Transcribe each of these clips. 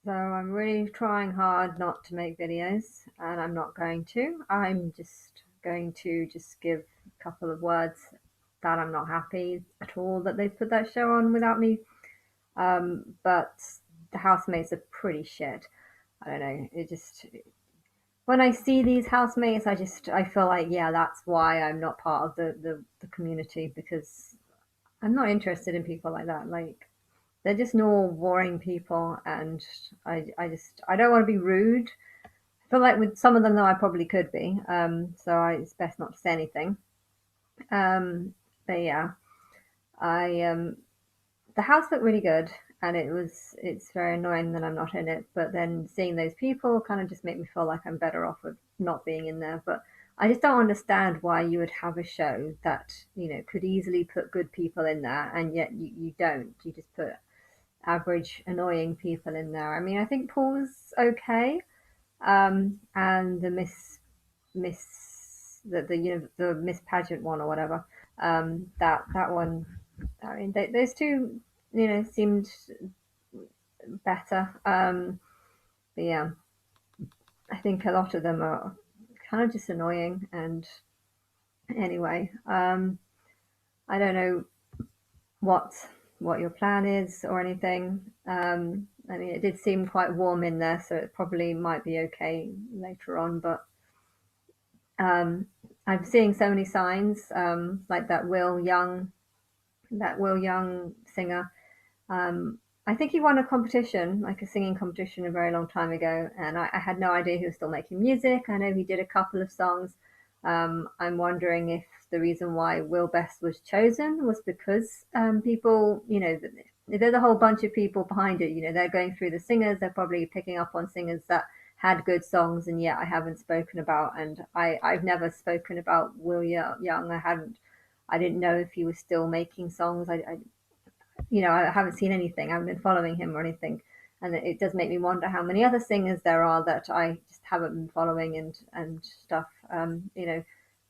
So I'm really trying hard not to make videos, and I'm not going to. I'm just going to just give a couple of words that I'm not happy at all that they've put that show on without me. But the housemates are pretty shit. I don't know. It just when I see these housemates, I feel like yeah, that's why I'm not part of the community because I'm not interested in people like that. Like they're just normal, boring people, and I don't want to be rude. I feel like with some of them though, I probably could be. It's best not to say anything. Um, but yeah, I the house looked really good, and it's very annoying that I'm not in it. But then seeing those people kind of just make me feel like I'm better off with not being in there. But I just don't understand why you would have a show that could easily put good people in there, and yet you don't. You just put average annoying people in there. I mean, I think Paul's okay, and the the Miss Pageant one or whatever. That one. I mean, those two, seemed better. But yeah, I think a lot of them are kind of just annoying. And anyway, I don't know what what your plan is or anything. I mean, it did seem quite warm in there, so it probably might be okay later on. But um, I'm seeing so many signs, like that Will Young singer. Um, I think he won a competition, like a singing competition, a very long time ago, and I had no idea he was still making music. I know he did a couple of songs. I'm wondering if the reason why Will Best was chosen was because people, there's a whole bunch of people behind it. They're going through the singers, they're probably picking up on singers that had good songs, and yet I haven't spoken about. And I've never spoken about Will Young. I didn't know if he was still making songs. I haven't seen anything. I haven't been following him or anything, and it does make me wonder how many other singers there are that I just haven't been following and stuff.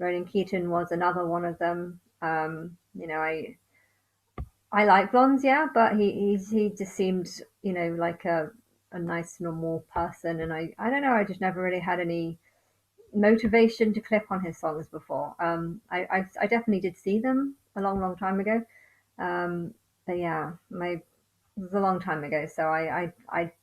Ronan Keaton was another one of them. I like blondes, yeah, but he just seemed like a nice normal person, and I don't know. I just never really had any motivation to click on his songs before. I definitely did see them a long, long time ago. Um, but yeah, it was a long time ago, so I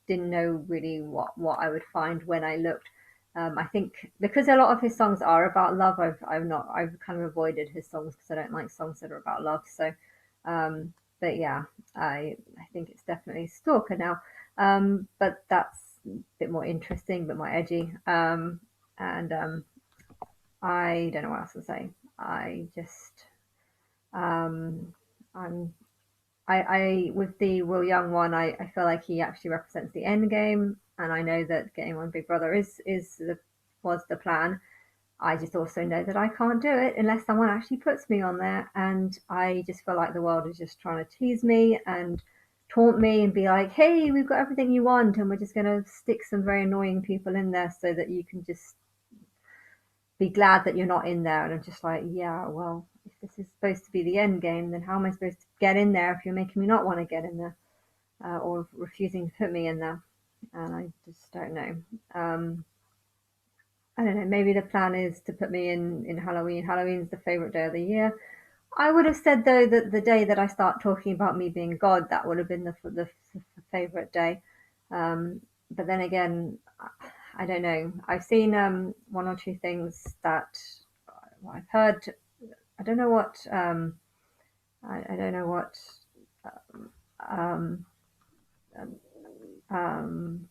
didn't know really what I would find when I looked. I think because a lot of his songs are about love, I've kind of avoided his songs because I don't like songs that are about love. So, um, but yeah, I think it's definitely Stalker now. But that's a bit more interesting, a bit more edgy. And I don't know what else to say. I just um, I'm I with the Will Young one, I feel like he actually represents the end game, and I know that getting on Big Brother was the plan. I just also know that I can't do it unless someone actually puts me on there, and I just feel like the world is just trying to tease me and taunt me and be like, "Hey, we've got everything you want, and we're just going to stick some very annoying people in there so that you can just be glad that you're not in there." And I'm just like, yeah, well, if this is supposed to be the end game, then how am I supposed to get in there if you're making me not want to get in there, or refusing to put me in there? And I just don't know. Um, I don't know. Maybe the plan is to put me in Halloween. Halloween's the favorite day of the year. I would have said though that the day that I start talking about me being God, that would have been the favorite day. But then again, I don't know. I've seen one or two things that I've heard. I don't know what I don't know what um,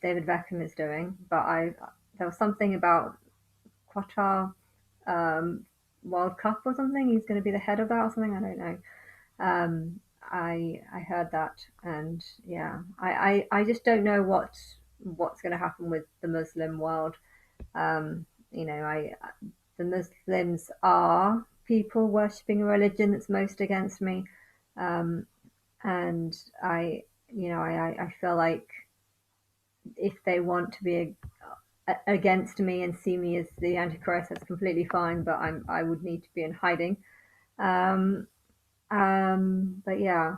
David Beckham is doing, but I there was something about Qatar um, World Cup or something. He's going to be the head of that or something. I don't know. I heard that, and yeah, I just don't know what's going to happen with the Muslim world. I the Muslims are people worshipping a religion that's most against me, um, and I feel like if they want to be against me and see me as the Antichrist, that's completely fine. But I would need to be in hiding. Um, but yeah,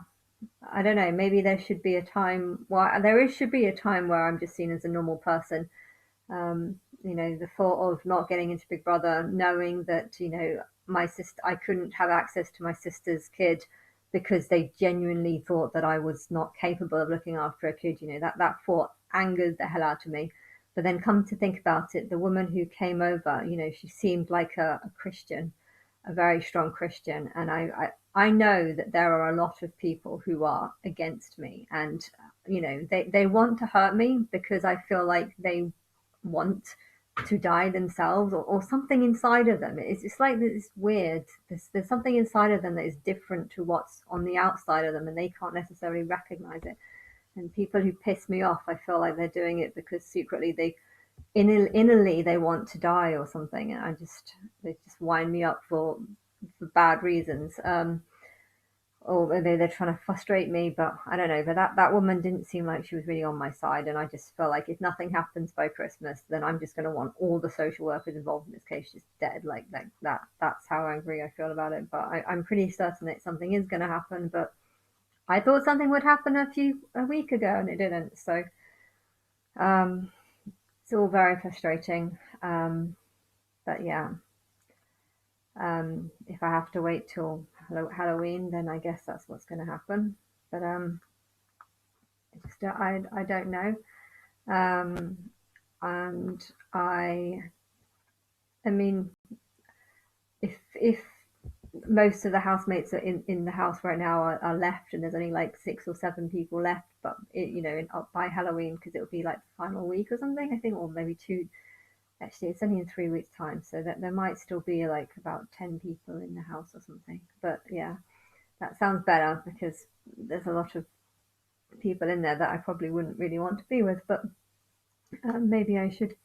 I don't know, maybe there should be a time, well, should be a time where I'm just seen as a normal person. The thought of not getting into Big Brother, knowing that, my sister, I couldn't have access to my sister's kid because they genuinely thought that I was not capable of looking after a kid, that thought angered the hell out of me. But then come to think about it, the woman who came over, she seemed like a Christian, a very strong Christian. And I know that there are a lot of people who are against me, and they want to hurt me because I feel like they want to die themselves, or something inside of them. It's like this weird. There's something inside of them that is different to what's on the outside of them, and they can't necessarily recognize it. And people who piss me off, I feel like they're doing it because secretly innerly they want to die or something, and they just wind me up for bad reasons. Or maybe they're trying to frustrate me, but I don't know. But that woman didn't seem like she was really on my side, and I just felt like if nothing happens by Christmas, then I'm just going to want all the social workers involved in this case just dead, like that. That's how angry I feel about it. But I'm pretty certain that something is going to happen. But I thought something would happen a week ago, and it didn't. So um, it's all very frustrating. But yeah, if I have to wait till Halloween, then I guess that's what's going to happen. But I don't know. Um, and I mean, if most of the housemates are in the house right now are left, and there's only like 6 or 7 people left, but by Halloween, because it will be like the final week or something, I think, or maybe two. Actually, it's only in 3 weeks' time, so that there might still be like about 10 people in the house or something. But yeah, that sounds better because there's a lot of people in there that I probably wouldn't really want to be with. But maybe I should.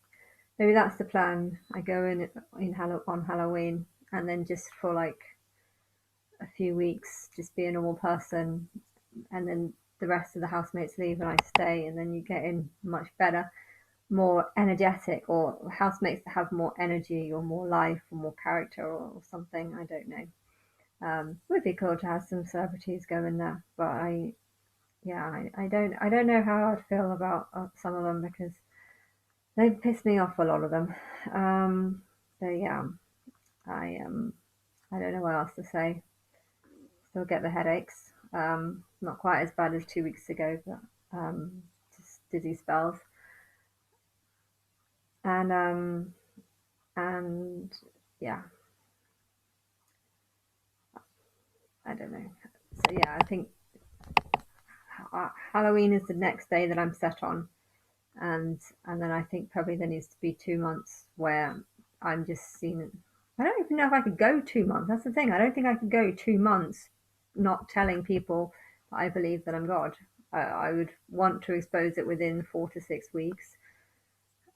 Maybe that's the plan. I go on Halloween, and then just for like a few weeks, just be a normal person, and then the rest of the housemates leave and I stay, and then you get in much better, more energetic, or housemates that have more energy or more life or more character, or something. I don't know. Would be cool to have some celebrities go in there, but yeah, I don't know how I'd feel about some of them because they piss me off, a lot of them. So yeah, I I don't know what else to say. Still get the headaches. Not quite as bad as 2 weeks ago, but just dizzy spells. And yeah, I don't know. So yeah, I think Halloween is the next day that I'm set on, and then I think probably there needs to be 2 months where I'm just seen. I don't even know if I could go 2 months. That's the thing. I don't think I could go 2 months not telling people that I believe that I'm God. I would want to expose it within 4 to 6 weeks.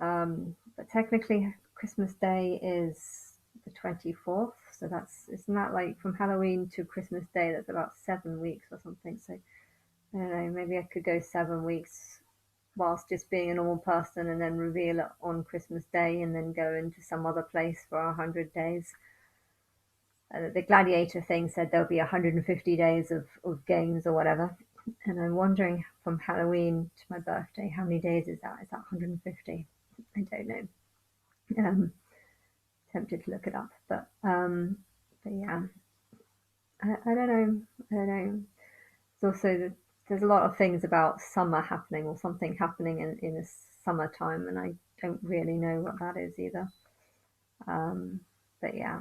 But technically, Christmas Day is the 24th, so that's isn't that like from Halloween to Christmas Day? That's about 7 weeks or something. So I don't know. Maybe I could go 7 weeks whilst just being a normal person, and then reveal it on Christmas Day, and then go into some other place for 100 days. The Gladiator thing said there'll be 150 days of games or whatever. And I'm wondering from Halloween to my birthday, how many days is that? Is that 150? I don't know. Tempted to look it up, but yeah, I don't know. I don't know. It's also there's a lot of things about summer happening, or something happening in the summertime, and I don't really know what that is either. Um, but yeah, I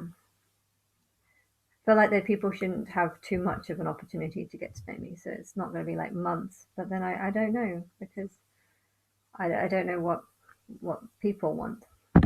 feel like that people shouldn't have too much of an opportunity to get to know me, so it's not going to be like months. But then I don't know because I don't know what people want.